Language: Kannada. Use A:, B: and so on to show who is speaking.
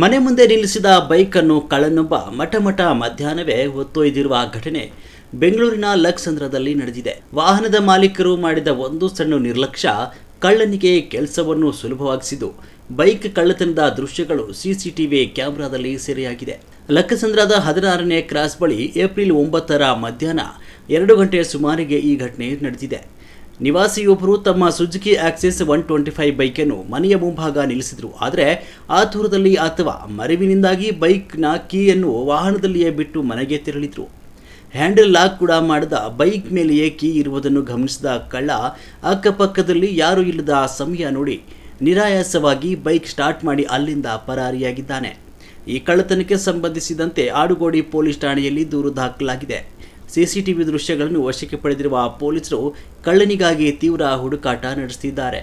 A: ಮನೆ ಮುಂದೆ ನಿಲ್ಲಿಸಿದ ಬೈಕನ್ನು ಕಳ್ಳನೊಬ್ಬ ಮಠ ಮಧ್ಯಾಹ್ನವೇ ಹೊತ್ತೊಯ್ದಿರುವ ಘಟನೆ ಬೆಂಗಳೂರಿನ ಲಕ್ಸಂದ್ರದಲ್ಲಿ ನಡೆದಿದೆ. ವಾಹನದ ಮಾಲೀಕರು ಮಾಡಿದ ಒಂದು ಸಣ್ಣ ನಿರ್ಲಕ್ಷ್ಯ ಕಳ್ಳನಿಗೆ ಕೆಲಸವನ್ನು ಸುಲಭವಾಗಿಸಿದ್ದು, ಬೈಕ್ ಕಳ್ಳತನದ ದೃಶ್ಯಗಳು ಸಿಸಿಟಿವಿ ಕ್ಯಾಮೆರಾದಲ್ಲಿ ಸೆರೆಯಾಗಿದೆ. ಲಕ್ಕಸಂದ್ರದ 16ನೇ ಕ್ರಾಸ್ ಬಳಿ ಏಪ್ರಿಲ್ 9ರ ಮಧ್ಯಾಹ್ನ 2 ಗಂಟೆ ಸುಮಾರಿಗೆ ಈ ಘಟನೆ ನಡೆದಿದೆ. ನಿವಾಸಿಯೊಬ್ಬರು ತಮ್ಮ ಸುಜುಕಿ ಆಕ್ಸಿಸ್ 125 ಬೈಕನ್ನು ಮನೆಯ ಮುಂಭಾಗ ನಿಲ್ಲಿಸಿದರು. ಆದರೆ ಆತುರದಲ್ಲಿ ಅಥವಾ ಮರೆವಿನಿಂದಾಗಿ ಬೈಕ್ನ ಕೀಯನ್ನು ವಾಹನದಲ್ಲಿಯೇ ಬಿಟ್ಟು ಮನೆಗೆ ತೆರಳಿದರು. ಹ್ಯಾಂಡಲ್ ಲಾಕ್ ಕೂಡ ಮಾಡದ ಬೈಕ್ ಮೇಲೆಯೇ ಕೀ ಇರುವುದನ್ನು ಗಮನಿಸಿದ ಕಳ್ಳ ಅಕ್ಕಪಕ್ಕದಲ್ಲಿ ಯಾರೂ ಇಲ್ಲದ ಸಮಯ ನೋಡಿ ನಿರಾಯಾಸವಾಗಿ ಬೈಕ್ ಸ್ಟಾರ್ಟ್ ಮಾಡಿ ಅಲ್ಲಿಂದ ಪರಾರಿಯಾಗಿದ್ದಾನೆ. ಈ ಕಳ್ಳತನಕ್ಕೆ ಸಂಬಂಧಿಸಿದಂತೆ ಆಡುಗೋಡಿ ಪೊಲೀಸ್ ಠಾಣೆಯಲ್ಲಿ ದೂರು ದಾಖಲಾಗಿದೆ. ಸಿಸಿಟಿವಿ ದೃಶ್ಯಗಳನ್ನು ವಶಕ್ಕೆ ಪಡೆದಿರುವ ಪೊಲೀಸರು ಕಳ್ಳನಿಗಾಗಿ ತೀವ್ರ ಹುಡುಕಾಟ ನಡೆಸುತ್ತಿದ್ದಾರೆ.